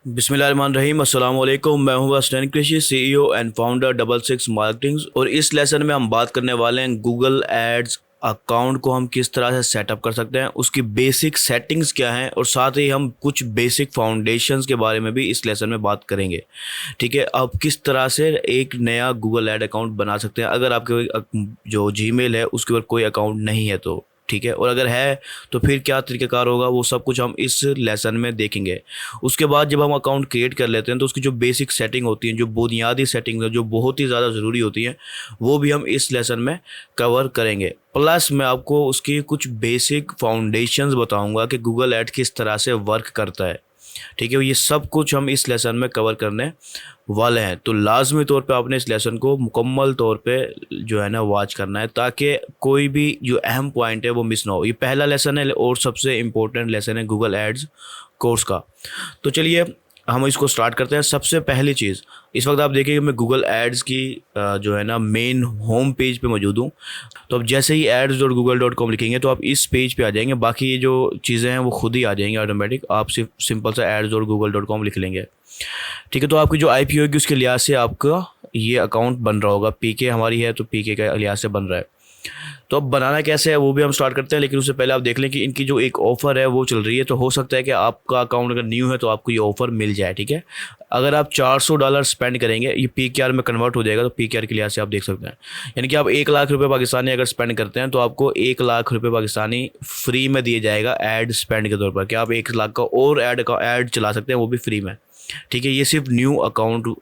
बिस्मिल्लाहिर्रहमानिर्रहीम, अस्सलाम वालेकुम। मैं हूं असलैन कृषि, CEO and founder double six marketing. और इस लेसन में हम बात करने वाले हैं गूगल एड्स अकाउंट को हम किस तरह से सेटअप कर सकते हैं, उसकी बेसिक सेटिंग्स क्या हैं, और साथ ही हम कुछ बेसिक फाउंडेशंस के बारे में भी इस लेसन में बात करेंगे। ठीक है, अब किस तरह से एक नया गूगल एड अकाउंट बना सकते हैं अगर आपके जो जीमेल है उसके ऊपर कोई अकाउंट नहीं है तो। ठीक है, और अगर है तो फिर क्या तरीक़ाकार होगा, वो सब कुछ हम इस लेसन में देखेंगे। उसके बाद जब हम अकाउंट क्रिएट कर लेते हैं तो उसकी जो बेसिक सेटिंग होती है, जो बुनियादी सेटिंग है, जो बहुत ही ज़्यादा ज़रूरी होती है, वो भी हम इस लेसन में कवर करेंगे। प्लस मैं आपको उसकी कुछ बेसिक फाउंडेशंस बताऊंगा कि गूगल एड किस तरह से वर्क करता है। ठीक है, ये सब कुछ हम इस लेसन में कवर करने वाले हैं, तो लाजमी तौर पे आपने इस लेसन को मुकम्मल तौर पे जो है ना वॉच करना है, ताकि कोई भी जो अहम पॉइंट है वो मिस ना हो। ये पहला लेसन है और सबसे इम्पोर्टेंट लेसन है गूगल एड्स कोर्स का। तो चलिए हम इसको स्टार्ट करते हैं। सबसे पहली चीज़, इस वक्त आप देखिए कि मैं गूगल एड्स की जो है ना मेन होम पेज पे मौजूद हूँ। तो अब जैसे ही ads.google.com लिखेंगे तो आप इस पेज पे आ जाएंगे। बाकी ये जो चीज़ें हैं वो खुद ही आ जाएंगी ऑटोमेटिक, आप सिर्फ सिंपल सा ads.google.com लिख लेंगे। ठीक है, तो आपकी जो आईपी होगी उसके लिहाज से आपका ये अकाउंट बन रहा होगा। पीके हमारी है तो पीके का लिहाज से बन रहा है। तो अब बनाना कैसे है वो भी हम स्टार्ट करते हैं, लेकिन उससे पहले आप देख लें कि इनकी जो एक ऑफ़र है वो चल रही है। तो हो सकता है कि आपका अकाउंट अगर न्यू है तो आपको ये ऑफ़र मिल जाए। ठीक है, अगर आप $400 स्पेंड करेंगे, ये पीकेआर में कन्वर्ट हो जाएगा, तो पीकेआर के लिहाज से आप देख सकते हैं। यानी कि आप 1 लाख रुपये पाकिस्तानी अगर स्पेंड करते हैं तो आपको 1 लाख रुपये पाकिस्तानी फ्री में दिए जाएगा एड स्पेंड के तौर पर, कि आप 1 लाख का और ऐड चला सकते हैं, वो भी फ्री में। ठीक है, ये सिर्फ न्यू अकाउंट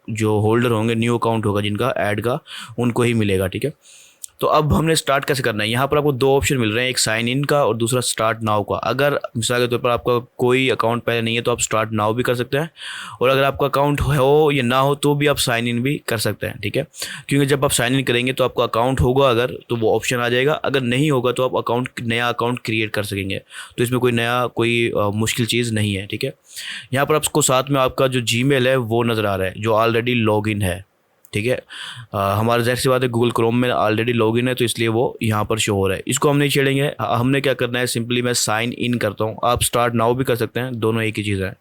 जो होल्डर होंगे, न्यू अकाउंट होगा जिनका ऐड का, उनको ही मिलेगा। ठीक है, तो अब हमने स्टार्ट कैसे करना है। यहाँ पर आपको दो ऑप्शन मिल रहे हैं, एक साइन इन का और दूसरा स्टार्ट नाउ का। अगर मिसाल के तौर पर आपका कोई अकाउंट पहले नहीं है तो आप स्टार्ट नाउ भी कर सकते हैं, और अगर आपका अकाउंट हो या ना हो तो भी आप साइन इन भी कर सकते हैं। ठीक है, क्योंकि जब आप साइन इन करेंगे तो आपका अकाउंट होगा अगर, तो वो ऑप्शन आ जाएगा। अगर नहीं होगा तो आप नया अकाउंट क्रिएट कर सकेंगे। तो इसमें कोई मुश्किल चीज़ नहीं है। ठीक है, यहाँ पर आपको साथ में आपका जो जीमेल है वो नज़र आ रहा है जो ऑलरेडी लॉगिन है। ठीक है, हमारा ज़ाहिर सी बात है गूगल क्रोम में ऑलरेडी लॉगिन है, तो इसलिए वो यहाँ पर शो हो रहा है। इसको हम नहीं छेड़ेंगे। हमने क्या करना है, सिंपली मैं साइन इन करता हूँ। आप स्टार्ट नाउ भी कर सकते हैं, दोनों एक ही चीज़ है।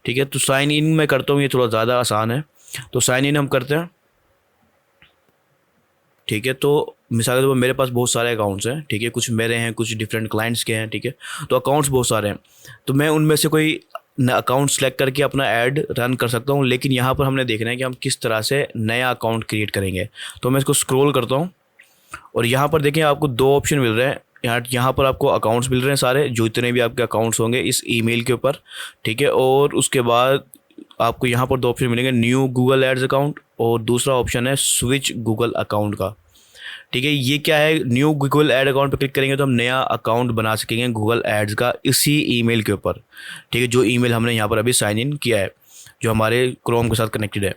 ठीक है, तो साइन इन मैं करता हूँ, ये थोड़ा ज़्यादा आसान है। तो साइन इन हम करते हैं। ठीक है, तो मिसाल के तौर पर मेरे पास बहुत सारे अकाउंट्स हैं। ठीक है, कुछ मेरे हैं, कुछ डिफरेंट क्लाइंट्स के हैं। ठीक है, तो अकाउंट्स बहुत सारे हैं, तो मैं उनमें से कोई अकाउंट सेलेक्ट करके अपना ऐड रन कर सकता हूँ। लेकिन यहाँ पर हमने देखना है कि हम किस तरह से नया अकाउंट क्रिएट करेंगे। तो मैं इसको स्क्रॉल करता हूँ और यहाँ पर देखें आपको दो ऑप्शन मिल रहे हैं। यहाँ पर आपको अकाउंट्स मिल रहे हैं सारे, जो इतने भी आपके अकाउंट्स होंगे इस ईमेल के ऊपर। ठीक है, और उसके बाद आपको यहाँ पर दो ऑप्शन मिलेंगे, न्यू गूगल एड्स अकाउंट और दूसरा ऑप्शन है स्विच गूगल अकाउंट का। ठीक है, ये क्या है, न्यू गूगल एड अकाउंट पर क्लिक करेंगे तो हम नया अकाउंट बना सकेंगे गूगल एड्स का इसी ईमेल के ऊपर। ठीक है, जो ईमेल हमने यहाँ पर अभी साइन इन किया है, जो हमारे क्रोम के साथ कनेक्टेड है।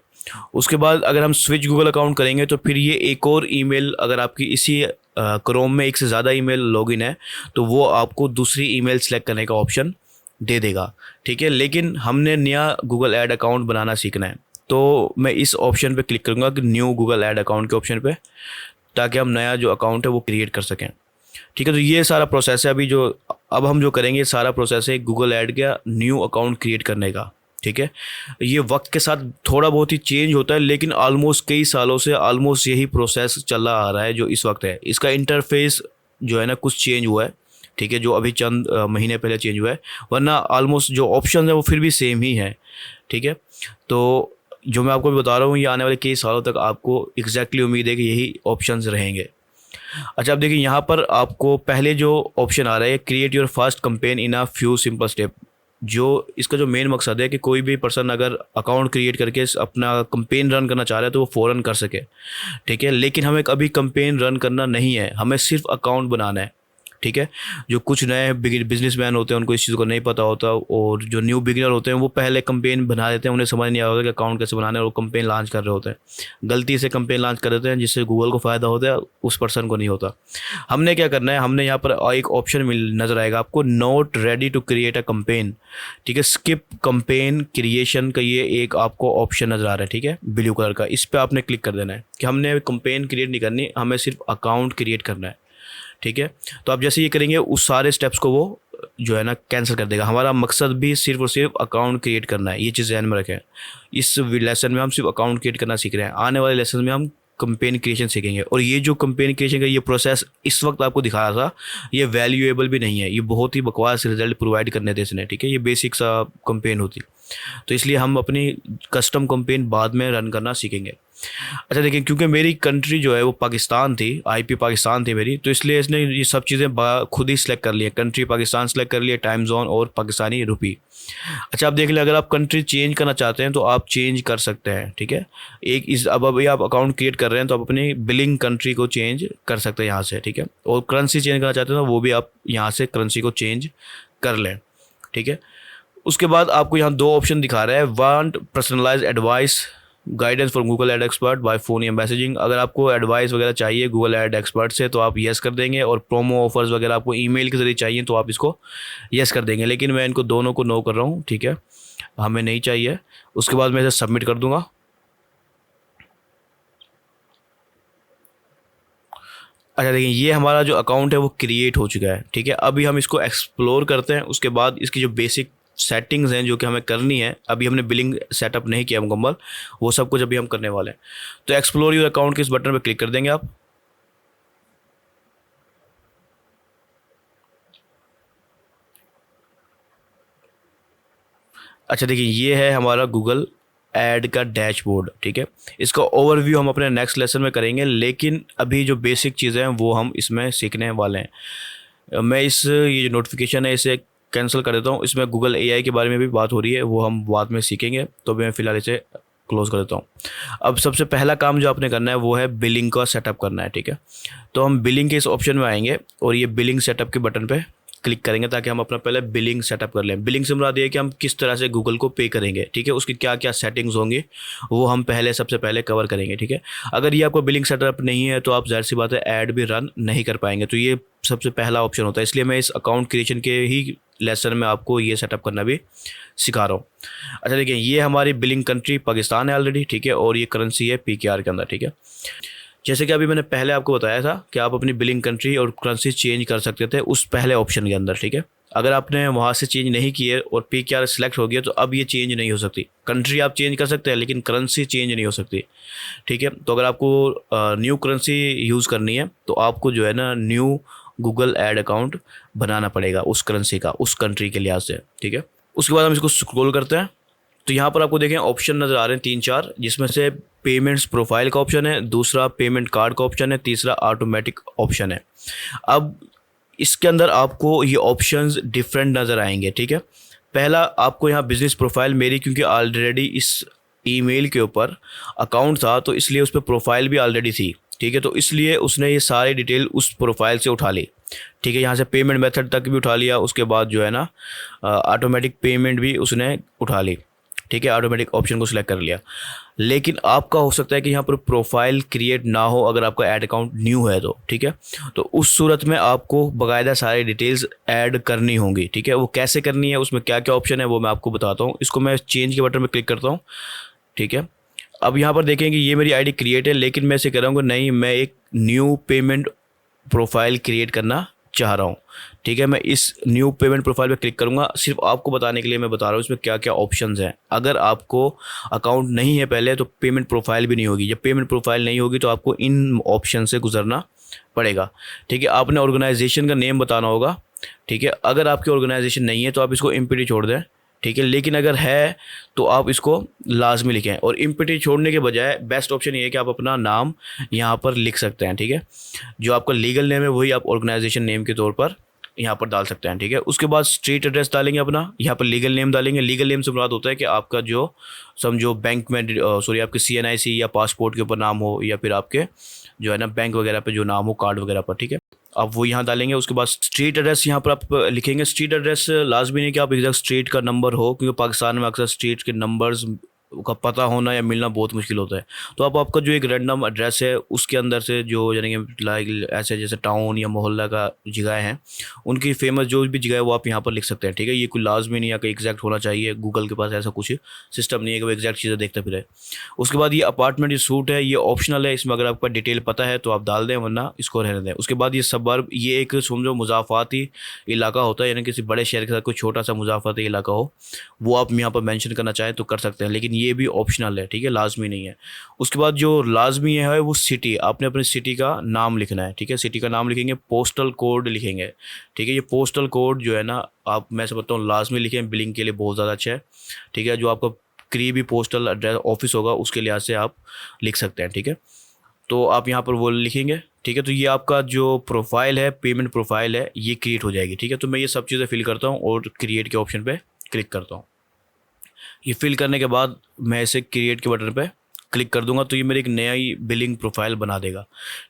उसके बाद अगर हम स्विच गूगल अकाउंट करेंगे तो फिर ये एक और ईमेल, अगर आपकी इसी क्रोम में एक से ज़्यादा ईमेल लॉगिन है तो वो आपको दूसरी ईमेल सेलेक्ट करने का ऑप्शन दे देगा। ठीक है, लेकिन हमने नया गूगल ऐड अकाउंट बनाना सीखना है, तो मैं इस ऑप्शन पे क्लिक करूँगा कि न्यू गूगल ऐड अकाउंट के ऑप्शन पे, ताकि हम नया जो अकाउंट है वो क्रिएट कर सकें। ठीक है, तो ये सारा प्रोसेस है अभी जो अब हम जो करेंगे, सारा प्रोसेस है गूगल ऐड का न्यू अकाउंट क्रिएट करने का। ठीक है, ये वक्त के साथ थोड़ा बहुत ही चेंज होता है, लेकिन ऑलमोस्ट कई सालों से ऑलमोस्ट यही प्रोसेस चला आ रहा है जो इस वक्त है। इसका इंटरफेस जो है ना कुछ चेंज हुआ है। ठीक है, जो अभी चंद महीने पहले चेंज हुआ है, वरना ऑलमोस्ट जो ऑप्शन है वो फिर भी सेम ही है। ठीक है, तो जो मैं आपको भी बता रहा हूँ ये आने वाले कई सालों तक आपको एग्जैक्टली उम्मीद है कि यही ऑप्शंस रहेंगे। अच्छा, अब देखिए यहाँ पर आपको पहले जो ऑप्शन आ रहा है, create your first campaign in a few simple step. जो इसका जो मेन मकसद है कि कोई भी पर्सन अगर अकाउंट क्रिएट करके अपना कंपेन रन करना चाह रहा है तो वो फ़ौरन कर सके। ठीक है, लेकिन हमें कभी कंपेन रन करना नहीं है, हमें सिर्फ अकाउंट बनाना है। ठीक है, जो कुछ नए बिजनेसमैन होते हैं उनको इस चीज़ को नहीं पता होता, और जो न्यू बिगिनर होते हैं वो पहले कंपेन बना देते हैं, उन्हें समझ नहीं आता कि अकाउंट कैसे बनाना है, और वो कंपेन लॉन्च कर रहे होते हैं, गलती से कंपेन लॉन्च कर देते हैं, जिससे गूगल को फ़ायदा होता है, उस पर्सन को नहीं होता। हमने क्या करना है, हमने यहाँ पर एक ऑप्शन नज़र आएगा आपको, not ready to create a campaign. ठीक है, स्किप कंपेन क्रिएशन का ये एक आपको ऑप्शन नज़र आ रहा है। ठीक है, ब्लू कलर का, इस पर आपने क्लिक कर देना है कि हमने कंपेन क्रिएट नहीं करनी, हमें सिर्फ अकाउंट क्रिएट करना है। ठीक है, तो आप जैसे ये करेंगे उस सारे स्टेप्स को वो जो है ना कैंसिल कर देगा। हमारा मकसद भी सिर्फ और सिर्फ अकाउंट क्रिएट करना है, ये चीज़ ध्यान में रखें। इस लेसन में हम सिर्फ अकाउंट क्रिएट करना सीख रहे हैं, आने वाले लेसन में हम कंपेन क्रिएशन सीखेंगे। और ये जो कंपेन क्रिएशन का ये प्रोसेस इस वक्त आपको दिखा रहा था, ये वैल्यूएबल भी नहीं है, ये बहुत ही बकवास रिजल्ट प्रोवाइड करने थे इसने, ठीक है। ये बेसिक सा कंपेन होती, तो इसलिए हम अपनी कस्टम कंपेन बाद में रन करना सीखेंगे। अच्छा देखिए, क्योंकि मेरी कंट्री जो है वो पाकिस्तान थी, आईपी पाकिस्तान थी मेरी, तो इसलिए इसने ये सब चीज़ें खुद ही सिलेक्ट कर ली है। कंट्री पाकिस्तान सेलेक्ट कर लिया, टाइम जोन और पाकिस्तानी रुपी। अच्छा, आप देख लें, अगर आप कंट्री चेंज करना चाहते हैं तो आप चेंज कर सकते हैं, ठीक है। एक इस अब अभी आप अकाउंट क्रिएट कर रहे हैं तो आप अपनी बिलिंग कंट्री को चेंज कर सकते हैं यहाँ से, ठीक है। और करेंसी चेंज करना चाहते हैं तो वो भी आप यहाँ से करेंसी को चेंज कर लें, ठीक है। उसके बाद आपको यहाँ दो ऑप्शन दिखा रहा है, want personalise advice guidance for Google ad expert by phone या मैसेजिंग। अगर आपको एडवाइस वगैरह चाहिए गूगल एड एक्सपर्ट से तो आप येस कर देंगे, और प्रोमो ऑफर्स वगैरह आपको ईमेल के ज़रिए चाहिए तो आप इसको येस कर देंगे। लेकिन मैं इनको दोनों को नो कर रहा हूँ, ठीक है, हमें नहीं चाहिए। उसके बाद मैं इसे सबमिट कर दूँगा। अच्छा देखिए, ये हमारा जो अकाउंट है वो क्रिएट हो चुका है, ठीक है। अभी हम इसको एक्सप्लोर करते हैं। उसके बाद इसकी जो बेसिक सेटिंग्स हैं जो कि हमें करनी है, अभी हमने बिलिंग सेटअप नहीं किया मुकम्मल, वो सब कुछ अभी हम करने वाले हैं। तो एक्सप्लोर योर अकाउंट के इस बटन पर क्लिक कर देंगे आप। अच्छा देखिए, ये है हमारा गूगल ऐड का डैशबोर्ड, ठीक है। इसका ओवरव्यू हम अपने नेक्स्ट लेसन में करेंगे, लेकिन अभी जो बेसिक चीज़ें हैं वो हम इसमें सीखने वाले हैं। मैं ये जो नोटिफिकेशन है इसे कैंसिल कर देता हूँ। इसमें गूगल एआई के बारे में भी बात हो रही है, वो हम बाद में सीखेंगे, तो मैं फ़िलहाल इसे क्लोज़ कर देता हूँ। अब सबसे पहला काम जो आपने करना है वो है बिलिंग का सेटअप करना है, ठीक है। तो हम बिलिंग के इस ऑप्शन में आएंगे और ये बिलिंग सेटअप के बटन पे क्लिक करेंगे ताकि हम अपना पहले बिलिंग सेटअप कर लें। बिलिंग से मुराद ये है कि हम किस तरह से गूगल को पे करेंगे, ठीक है। उसकी क्या क्या सेटिंग्स होंगी वो हम सबसे पहले कवर करेंगे, ठीक है। अगर ये आपको बिलिंग सेटअप नहीं है तो आप जाहिर सी बात है ऐड भी रन नहीं कर पाएंगे, तो ये सबसे पहला ऑप्शन होता है। इसलिए मैं इस अकाउंट क्रिएशन के ही लेसन में आपको ये सेटअप करना भी सिखा रहा हूँ। अच्छा देखिए, ये हमारी बिलिंग कंट्री पाकिस्तान है ऑलरेडी, ठीक है, और ये करेंसी है PKR के अंदर, ठीक है। जैसे कि अभी मैंने पहले आपको बताया था कि आप अपनी बिलिंग कंट्री और करेंसी चेंज कर सकते थे उस पहले ऑप्शन के अंदर, ठीक है। अगर आपने वहाँ से चेंज नहीं किए और PKR सिलेक्ट हो गया तो अब ये चेंज नहीं हो सकती। कंट्री आप चेंज कर सकते हैं लेकिन करेंसी चेंज नहीं हो सकती, ठीक है। तो अगर आपको न्यू करेंसी यूज़ करनी है तो आपको जो है ना न्यू गूगल ऐड अकाउंट बनाना पड़ेगा उस करेंसी का, उस कंट्री के लिहाज से, ठीक है। उसके बाद हम इसको स्क्रॉल करते हैं तो यहाँ पर आपको देखें ऑप्शन नज़र आ रहे हैं 3-4, जिसमें से पेमेंट्स प्रोफाइल का ऑप्शन है, दूसरा पेमेंट कार्ड का ऑप्शन है, तीसरा ऑटोमेटिक ऑप्शन है। अब इसके अंदर आपको ये ऑप्शंस डिफरेंट नज़र आएंगे, ठीक है। पहला आपको यहाँ बिजनेस प्रोफाइल, मेरी क्योंकि ऑलरेडी इस ईमेल के ऊपर अकाउंट था तो इसलिए उस पर प्रोफाइल भी ऑलरेडी थी, ठीक है। तो इसलिए उसने ये सारी डिटेल उस प्रोफाइल से उठा ली, ठीक है। यहाँ से पेमेंट मेथड तक भी उठा लिया, उसके बाद जो है ना ऑटोमेटिक पेमेंट भी उसने उठा ली, ठीक है। ऑटोमेटिक ऑप्शन को सिलेक्ट कर लिया। लेकिन आपका हो सकता है कि यहाँ पर प्रोफाइल क्रिएट ना हो अगर आपका ऐड अकाउंट न्यू है तो, ठीक है। तो उस सूरत में आपको बाकायदा सारी डिटेल्स ऐड करनी होंगी, ठीक है। वो कैसे करनी है, उसमें क्या क्या ऑप्शन है वो मैं आपको बताता हूँ। इसको मैं चेंज के बटन पर क्लिक करता हूँ, ठीक है। अब यहाँ पर देखेंगे ये मेरी आईडी क्रिएट है, लेकिन मैं इसे कह रहा हूँ नहीं, मैं एक न्यू पेमेंट प्रोफाइल क्रिएट करना चाह रहा हूँ, ठीक है। मैं इस न्यू पेमेंट प्रोफाइल पे क्लिक करूँगा, सिर्फ आपको बताने के लिए मैं बता रहा हूँ इसमें क्या क्या ऑप्शंस हैं। अगर आपको अकाउंट नहीं है पहले तो पेमेंट प्रोफाइल भी नहीं होगी, जब पेमेंट प्रोफाइल नहीं होगी तो आपको इन ऑप्शन से गुजरना पड़ेगा, ठीक है। आपने ऑर्गेनाइजेशन का नेम बताना होगा, ठीक है। अगर आपकी ऑर्गेनाइजेशन नहीं है तो आप इसको एम्प्टी छोड़ दें, ठीक है। लेकिन अगर है तो आप इसको लाजमी लिखें, और एम्प्टी छोड़ने के बजाय बेस्ट ऑप्शन ये है कि आप अपना नाम यहाँ पर लिख सकते हैं, ठीक है। जो आपका लीगल नेम है वही आप ऑर्गेनाइजेशन नेम के तौर पर यहाँ पर डाल सकते हैं, ठीक है। उसके बाद स्ट्रीट एड्रेस डालेंगे अपना, यहाँ पर लीगल नेम डालेंगे। लीगल नेम से मुराद होता है कि आपका जो समझो बैंक में आपके CNIC या पासपोर्ट के ऊपर नाम हो, या फिर आपके जो है ना बैंक वगैरह पे जो नाम हो, कार्ड वगैरह पर, ठीक है। आप वो यहाँ डालेंगे। उसके बाद स्ट्रीट एड्रेस यहाँ पर आप लिखेंगे। स्ट्रीट एड्रेस लाजमी नहीं कि आप एग्जैक्ट स्ट्रीट का नंबर हो, क्योंकि पाकिस्तान में अक्सर स्ट्रीट के नंबर्स का पता होना या मिलना बहुत मुश्किल होता है। तो आप आपका जो एक रैंडम एड्रेस है उसके अंदर से जो यानी कि लाइक ऐसे जैसे टाउन या मोहल्ला का जगह हैं, उनकी फेमस जो भी जगह है वो आप यहाँ पर लिख सकते हैं, ठीक है। ये कोई लाजमी नहीं है कि एग्जैक्ट होना चाहिए, गूगल के पास ऐसा कुछ सिस्टम नहीं है कि वो एग्जैक्ट चीज़ें देखते फिरे। उसके बाद ये अपार्टमेंट ये सूट है, ये ऑप्शनल है, इसमें अगर आपका डिटेल पता है तो आप डाल दें, वरना इसको रहने दें। उसके बाद ये सबर्ब, ये एक समझो मुज़ाफ़ाती इलाका होता है, यानी किसी बड़े शहर के साथ कोई छोटा सा मुज़ाफ़ाती इलाका हो, वो आप यहाँ पर मेंशन करना चाहें तो कर सकते हैं, लेकिन ये भी ऑप्शनल है, ठीक है, लाजमी नहीं है। उसके बाद जो लाजमी है वो सिटी, आपने अपनी सिटी का नाम लिखना है, ठीक है। सिटी का नाम लिखेंगे, पोस्टल कोड लिखेंगे, ठीक है। ये पोस्टल कोड जो है ना, आप मैं समझता हूँ लाजमी लिखें, बिलिंग के लिए बहुत ज़्यादा अच्छा है, ठीक है। जो आपका करीबी पोस्टल एड्रेस ऑफिस होगा उसके लिहाज से आप लिख सकते हैं, ठीक है। तो आप यहाँ पर वो लिखेंगे, ठीक है। तो ये आपका जो प्रोफाइल है, पेमेंट प्रोफाइल है, ये क्रिएट हो जाएगी, ठीक है। तो मैं ये सब चीज़ें फिल करता हूँ और क्रिएट के ऑप्शन पे क्लिक करता हूँ। ये फिल करने के बाद मैं इसे क्रिएट के बटन पे क्लिक कर दूंगा, तो ये मेरी एक नया ही बिलिंग प्रोफाइल बना देगा,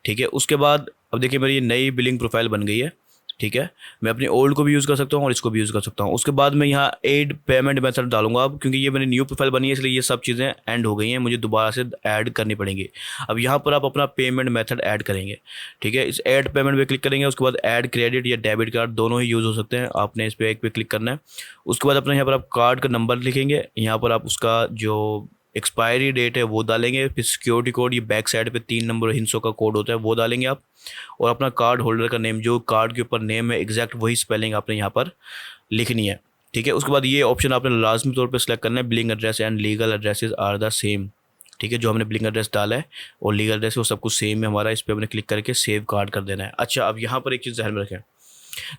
ठीक है। उसके बाद अब देखिए मेरी ये नई बिलिंग प्रोफाइल बन गई है, ठीक है। मैं अपनी ओल्ड को भी यूज़ कर सकता हूँ और इसको भी यूज़ कर सकता हूँ। उसके बाद मैं यहाँ ऐड पेमेंट मेथड डालूंगा अब, क्योंकि ये मेरी न्यू प्रोफाइल बनी है इसलिए ये सब चीज़ें एंड हो गई हैं, मुझे दोबारा से ऐड करनी पड़ेंगी। अब यहाँ पर आप अपना पेमेंट मेथड ऐड करेंगे, ठीक है। इस ऐड पेमेंट पे क्लिक करेंगे, उसके बाद ऐड क्रेडिट या डेबिट कार्ड दोनों ही यूज़ हो सकते हैं, आपने इस पर एक पे क्लिक करना है। उसके बाद अपना यहाँ पर आप कार्ड का नंबर लिखेंगे, यहाँ पर आप उसका जो एक्सपायरी डेट है वो डालेंगे, फिर सिक्योरिटी कोड, ये बैक साइड पे 3 नंबर हिंसों का कोड होता है वो डालेंगे आप, और अपना कार्ड होल्डर का नेम, जो कार्ड के ऊपर नेम है एग्जैक्ट वही स्पेलिंग आपने यहाँ पर लिखनी है, ठीक है। उसके बाद ये ऑप्शन आपने लाजमी तौर पे सिलेक्ट करना है, billing address and legal addresses are the same, ठीक है। जो हमने बिलिंग एड्रेस डाला है और लीगल एड्रेस वो सब कुछ सेम है हमारा, इस पर हमने क्लिक करके सेव कार्ड कर देना है। अच्छा, अब यहाँ पर एक चीज़ ध्यान में रखें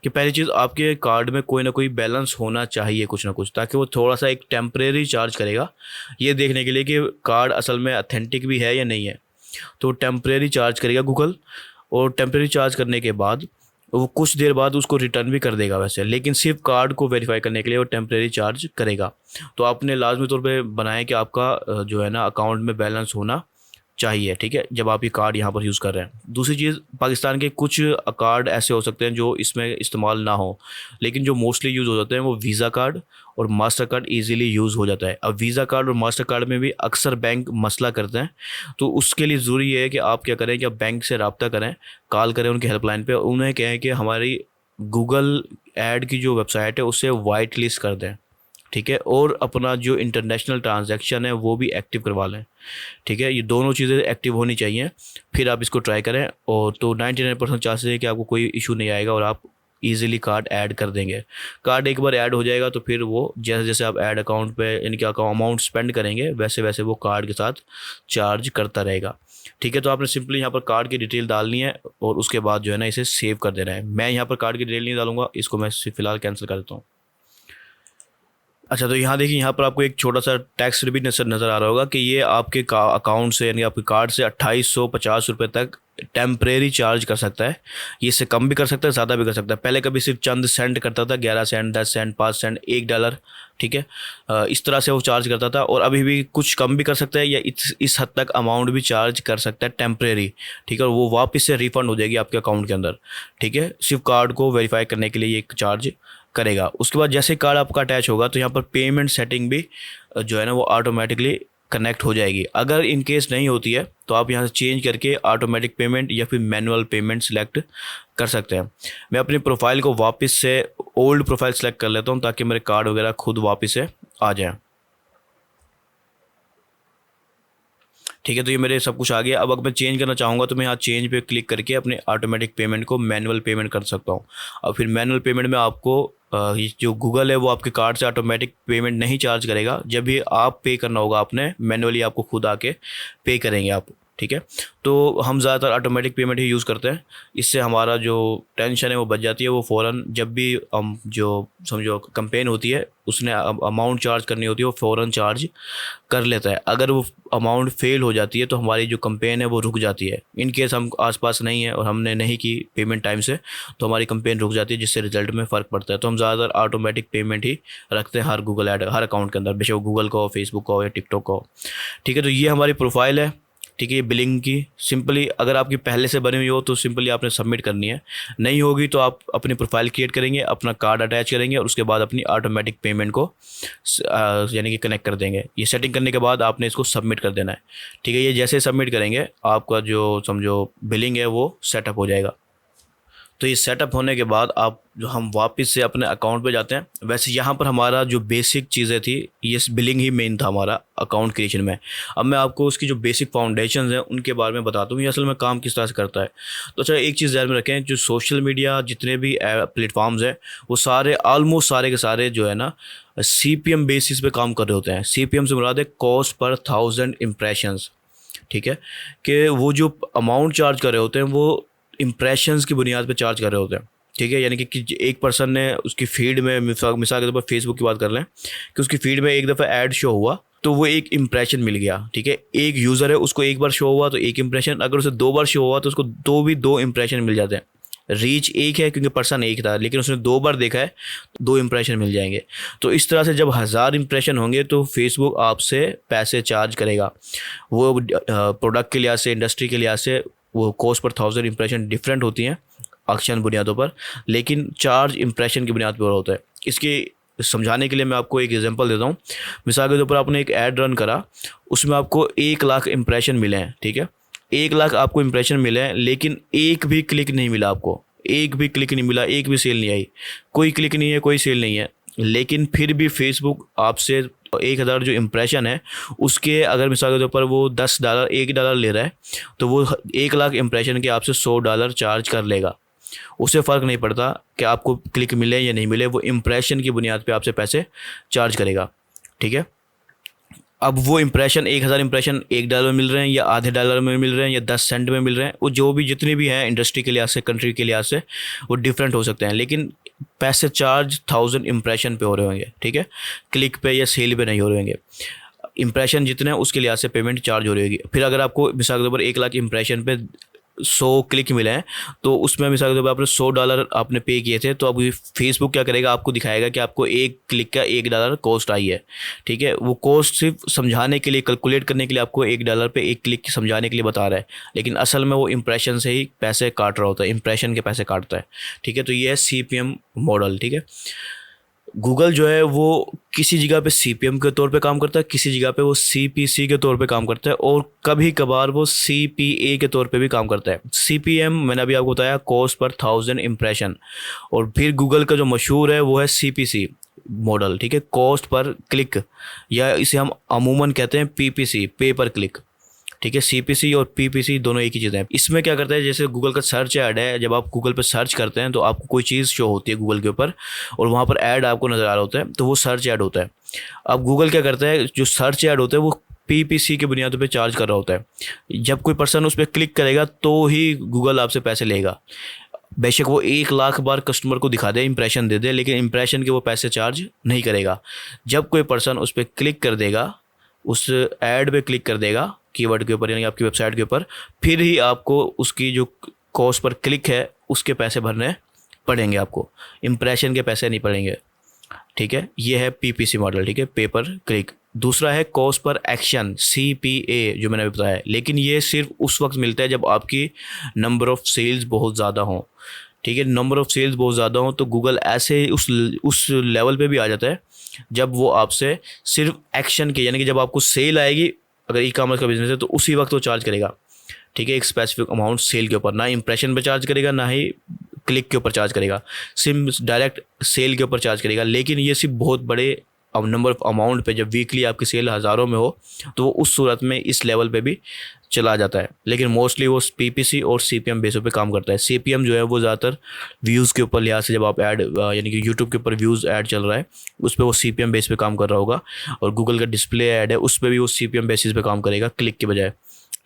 कि पहली चीज़ आपके कार्ड में कोई ना कोई बैलेंस होना चाहिए, कुछ ना कुछ, ताकि वो थोड़ा सा एक टेम्परेरी चार्ज करेगा ये देखने के लिए कि कार्ड असल में अथेंटिक भी है या नहीं है। तो टेम्परेरी चार्ज करेगा गूगल, और टेम्परेरी चार्ज करने के बाद वो कुछ देर बाद उसको रिटर्न भी कर देगा वैसे, लेकिन सिर्फ कार्ड को वेरीफाई करने के लिए वो टेम्परेरी चार्ज करेगा। तो आपने लाजमी तौर पे बनाया कि आपका जो है ना अकाउंट में बैलेंस होना चाहिए, ठीक है, जब आप ये कार्ड यहाँ पर यूज़ कर रहे हैं। दूसरी चीज़, पाकिस्तान के कुछ कार्ड ऐसे हो सकते हैं जो इसमें इस्तेमाल ना हो, लेकिन जो मोस्टली यूज़ हो जाते हैं वो वीज़ा कार्ड और मास्टर कार्ड ईज़िली यूज़ हो जाता है। अब वीज़ा कार्ड और मास्टर कार्ड में भी अक्सर बैंक मसला करते हैं, तो उसके लिए ज़रूरी है कि आप क्या करें कि आप बैंक से रब्ता करें, कॉल करें उनकी हेल्पलाइन पर, उन्हें कहें कि हमारी गूगल ऐड की जो वेबसाइट है उसे वाइट लिस्ट कर दें, ठीक है, और अपना जो इंटरनेशनल ट्रांजैक्शन है वो भी एक्टिव करवा लें, ठीक है। ये दोनों चीज़ें एक्टिव होनी चाहिए, फिर आप इसको ट्राई करें, और तो 99% चांसेस है कि आपको कोई इशू नहीं आएगा और आप इजीली कार्ड ऐड कर देंगे। कार्ड एक बार ऐड हो जाएगा तो फिर वो जैसे जैसे आप ऐड अकाउंट पे यानी कि अमाउंट स्पेंड करेंगे वैसे वैसे वो कार्ड के साथ चार्ज करता रहेगा, ठीक है। तो आपने सिंपली यहाँ पर कार्ड की डिटेल डालनी है और उसके बाद जो है ना इसे सेव कर देना है। मैं यहाँ पर कार्ड की डिटेल नहीं डालूंगा, इसको मैं फ़िलहाल कैंसिल कर देता हूँ। अच्छा, तो यहाँ देखिए, यहाँ पर आपको एक छोटा सा टैक्स भी नज़र आ रहा होगा कि ये आपके अकाउंट से यानी आपके कार्ड से 2850 रुपये तक टेम्परेरी चार्ज कर सकता है। ये इससे कम भी कर सकता है, ज़्यादा भी कर सकता है। पहले कभी सिर्फ चंद सेंट करता था, 11 सेंट, 10 सेंट, 5 सेंट, $1, ठीक है, इस तरह से वो चार्ज करता था, और अभी भी कुछ कम भी कर सकता है या इस हद तक अमाउंट भी चार्ज कर सकता है टेम्परेरी, ठीक है, और वो वापस से रिफ़ंड हो जाएगी आपके अकाउंट के अंदर, ठीक है। सिर्फ कार्ड को वेरीफाई करने के लिए ये एक चार्ज करेगा। उसके बाद जैसे कार्ड आपका अटैच होगा तो यहाँ पर पेमेंट सेटिंग भी जो है ना वो ऑटोमेटिकली कनेक्ट हो जाएगी। अगर इन केस नहीं होती है तो आप यहाँ से चेंज करके ऑटोमेटिक पेमेंट या फिर मैनुअल पेमेंट सिलेक्ट कर सकते हैं। मैं अपनी प्रोफाइल को वापस से ओल्ड प्रोफाइल सेलेक्ट कर लेता हूँ ताकि मेरे कार्ड वगैरह खुद वापस से आ जाए, ठीक है। तो ये मेरे सब कुछ आ गया। अब अगर मैं चेंज करना चाहूँगा तो मैं यहाँ चेंज पे क्लिक करके अपने ऑटोमेटिक पेमेंट को मैनुअल पेमेंट कर सकता हूँ। और फिर मैनुअल पेमेंट में आपको ये जो गूगल है वो आपके कार्ड से ऑटोमेटिक पेमेंट नहीं चार्ज करेगा, जब भी आप पे करना होगा आपने मैनुअली आपको खुद आके पे करेंगे आप, ठीक है। तो हम ज़्यादातर ऑटोमेटिक पेमेंट ही यूज़ करते हैं, इससे हमारा जो टेंशन है वो बच जाती है। वो फ़ौरन जब भी हम जो समझो कंपेन होती है उसने अमाउंट चार्ज करनी होती है वो फ़ौरन चार्ज कर लेता है। अगर वो अमाउंट फेल हो जाती है तो हमारी जो कंपेन है वो रुक जाती है। इन केस हम आसपास नहीं है और हमने नहीं की पेमेंट टाइम से तो हमारी कंपेन रुक जाती है, जिससे रिजल्ट में फ़र्क पड़ता है। तो हम ज़्यादातर ऑटोमेटिक पेमेंट ही रखते हैं हर गूगल ऐड हर अकाउंट के अंदर, बेशक गूगल का हो, फेसबुक का हो या टिकटॉक का हो, ठीक है। तो ये हमारी प्रोफाइल है, ठीक है। ये बिलिंग की सिंपली अगर आपकी पहले से बनी हुई हो तो सिंपली आपने सबमिट करनी है, नहीं होगी तो आप अपनी प्रोफाइल क्रिएट करेंगे, अपना कार्ड अटैच करेंगे और उसके बाद अपनी ऑटोमेटिक पेमेंट को यानी कि कनेक्ट कर देंगे। ये सेटिंग करने के बाद आपने इसको सबमिट कर देना है, ठीक है। ये जैसे सबमिट करेंगे आपका जो समझो बिलिंग है वो सेटअप हो जाएगा। तो ये सेटअप होने के बाद आप जो हम वापस से अपने अकाउंट पे जाते हैं। वैसे यहाँ पर हमारा जो बेसिक चीज़ें थी ये बिलिंग ही मेन था हमारा अकाउंट क्रिएशन में। अब मैं आपको उसकी जो बेसिक फाउंडेशंस हैं उनके बारे में बताता हूँ ये असल में काम किस तरह से करता है। तो अच्छा, एक चीज़ ध्यान में रखें, जो सोशल मीडिया जितने भी प्लेटफॉर्म्स हैं वो सारे ऑलमोस्ट सारे के सारे जो है ना CPM बेसिस पे काम कर रहे होते हैं। CPM से मुराद है कॉस्ट पर 1000 इम्प्रेशंस, ठीक है। कि वो जो अमाउंट चार्ज कर रहे होते हैं वो इम्प्रेशंस की बुनियाद पे चार्ज कर रहे होते हैं, ठीक है। यानी कि एक पर्सन ने उसकी फीड में मिसाल के तौर पर फेसबुक की बात कर लें कि उसकी फीड में एक दफ़ा ऐड शो हुआ तो वो एक इम्प्रेशन मिल गया, ठीक है। एक यूज़र है उसको एक बार शो हुआ तो एक इम्प्रेशन, अगर उसे 2 बार शो हुआ तो उसको दो इम्प्रेशन मिल जाते हैं। रीच एक है क्योंकि पर्सन एक था, लेकिन उसने 2 बार देखा है, 2 इम्प्रेशन मिल जाएंगे। तो इस तरह से जब 1000 इम्प्रेशन होंगे तो फेसबुक आपसे पैसे चार्ज करेगा। वो प्रोडक्ट के लिहाज से, इंडस्ट्री के लिहाज से वो कॉस्ट पर 1000 इम्प्रेशन डिफरेंट होती हैं ऑक्शन बुनियादों पर, लेकिन चार्ज इम्प्रेशन की बुनियाद पर होता है। इसके समझाने के लिए मैं आपको एक एग्जांपल देता हूँ। मिसाल के तौर पर आपने एक ऐड रन करा, उसमें आपको 1 लाख इम्प्रेशन मिले हैं, ठीक है। 1 लाख आपको इम्प्रेशन मिले हैं, लेकिन एक भी क्लिक नहीं मिला आपको, एक भी क्लिक नहीं मिला, एक भी सेल नहीं आई, कोई क्लिक नहीं है, कोई सेल नहीं है। लेकिन फिर भी फेसबुक आपसे 1000 जो इम्प्रेशन है उसके अगर मिसाल के तौर पर वो $10 $1 ले रहा है तो वो 1 लाख इम्प्रेशन के आपसे $100 चार्ज कर लेगा। उसे फ़र्क नहीं पड़ता कि आपको क्लिक मिले या नहीं मिले, वो इम्प्रेशन की बुनियाद पे आपसे पैसे चार्ज करेगा, ठीक है। अब वो इम्प्रेशन 1000 इम्प्रेशन $1 में मिल रहे हैं या आधे डॉलर में मिल रहे हैं या 10 सेंट में मिल रहे हैं, वो जो भी जितने भी हैं इंडस्ट्री के लिहाज से, कंट्री के लिहाज से वो डिफरेंट हो सकते हैं, लेकिन पैसे चार्ज 1000 इम्प्रेशन पे हो रहे होंगे, ठीक है। क्लिक पे या सेल पे नहीं हो रहे होंगे। इम्प्रेशन जितने हैं उसके लिहाज से पेमेंट चार्ज हो रही होगी। फिर अगर आपको मिसाल के तौर पर 1 लाख इम्प्रेशन पे 100 क्लिक मिले हैं तो उसमें मिसाल के तौर पर आपने $100 आपने पे किए थे, तो अब फेसबुक क्या करेगा, आपको दिखाएगा कि आपको एक क्लिक का $1 कॉस्ट आई है, ठीक है। वो कॉस्ट सिर्फ समझाने के लिए, कैलकुलेट करने के लिए आपको $1 पे एक क्लिक समझाने के लिए बता रहा है, लेकिन असल में वो इम्प्रेशन से ही पैसे काट रहा होता है, इम्प्रेशन के पैसे काटता है, ठीक है। तो ये है CPM मॉडल, ठीक है। गूगल जो है वो किसी जगह पे CPM के तौर पे काम करता है, किसी जगह पे वो CPC के तौर पे काम करता है और कभी कभार वो CPA के तौर पे भी काम करता है। CPM मैंने अभी आपको बताया, कॉस्ट पर 1000 इम्प्रेशन, और फिर गूगल का जो मशहूर है वो है CPC मॉडल, ठीक है, कॉस्ट पर क्लिक, या इसे हम अमूमन कहते हैं PPC, पे पर क्लिक, ठीक है। CPC और PPC दोनों एक ही चीज़ है। इसमें क्या करता है, जैसे गूगल का सर्च ऐड है, जब आप गूगल पर सर्च करते हैं तो आपको कोई चीज़ शो होती है गूगल के ऊपर और वहाँ पर ऐड आपको नज़र आ रहा होता है, तो वो सर्च ऐड होता है। अब गूगल क्या करता है, जो सर्च ऐड होता है वो PPC की बुनियादों पे चार्ज कर रहा होता है। जब कोई पर्सन उस पर क्लिक करेगा तो ही गूगल आपसे पैसे लेगा। बेशक वो 1 लाख बार कस्टमर को दिखा दे, इंप्रेशन दे दे, लेकिन इंप्रेशन के वो पैसे चार्ज नहीं करेगा। जब कोई पर्सन उस पर क्लिक कर देगा, उस ऐड पे क्लिक कर देगा कीवर्ड के ऊपर यानी आपकी वेबसाइट के ऊपर, फिर ही आपको उसकी जो कॉस्ट पर क्लिक है उसके पैसे भरने पड़ेंगे, आपको इंप्रेशन के पैसे नहीं पड़ेंगे, ठीक है। ये है PPC मॉडल, ठीक है, पे पर क्लिक। दूसरा है कॉस्ट पर एक्शन, CPA, जो मैंने अभी बताया, लेकिन ये सिर्फ उस वक्त मिलता है जब आपकी नंबर ऑफ़ सेल्स बहुत ज़्यादा हों, ठीक है। नंबर ऑफ़ सेल्स बहुत ज़्यादा हों तो गूगल ऐसे उस लेवल पे भी आ जाता है जब वो आपसे सिर्फ एक्शन के, यानी कि जब आपको सेल आएगी, अगर ई-कॉमर्स का बिजनेस है तो उसी वक्त वो चार्ज करेगा, ठीक है, एक स्पेसिफिक अमाउंट सेल के ऊपर, ना इंप्रेशन पे चार्ज करेगा ना ही क्लिक के ऊपर चार्ज करेगा, सिर्फ डायरेक्ट सेल के ऊपर चार्ज करेगा। लेकिन ये सिर्फ बहुत बड़े नंबर ऑफ अमाउंट पे, जब वीकली आपकी सेल हज़ारों में हो तो वो उस सूरत में इस लेवल पे भी चला जाता है, लेकिन मोस्टली वो PPC और CPM बेसों पे काम करता है। CPM जो है वो ज़्यादातर व्यूज़ के ऊपर लिहाज से, जब आप ऐड यानी कि यूट्यूब के ऊपर व्यूज़ ऐड चल रहा है उस पर वो CPM बेस पे काम कर रहा होगा, और गूगल का डिस्प्ले ऐड है उस पर भी वो CPM बेसिस पे काम करेगा, क्लिक के बजाय,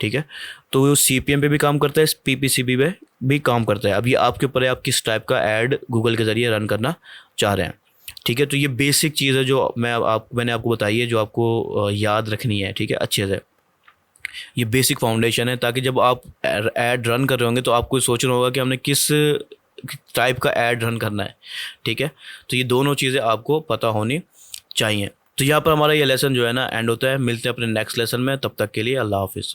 ठीक है। तो वो CPM पे भी काम करता है, PPC पे भी काम करता है। अब ये आपके ऊपर है, आप किस टाइप का ऐड गूगल के ज़रिए रन करना चाह रहे हैं, ठीक है। तो ये बेसिक चीज़ है जो मैंने आपको बताई है, जो आपको याद रखनी है, ठीक है, अच्छे से। ये बेसिक फाउंडेशन है, ताकि जब आप ऐड रन कर रहे होंगे तो आपको सोचना होगा कि हमने किस टाइप का ऐड रन करना है, ठीक है। तो ये दोनों चीज़ें आपको पता होनी चाहिए। तो यहाँ पर हमारा ये लेसन जो है ना एंड होता है। मिलते हैं अपने नेक्स्ट लेसन में, तब तक के लिए अल्लाह हाफिज़।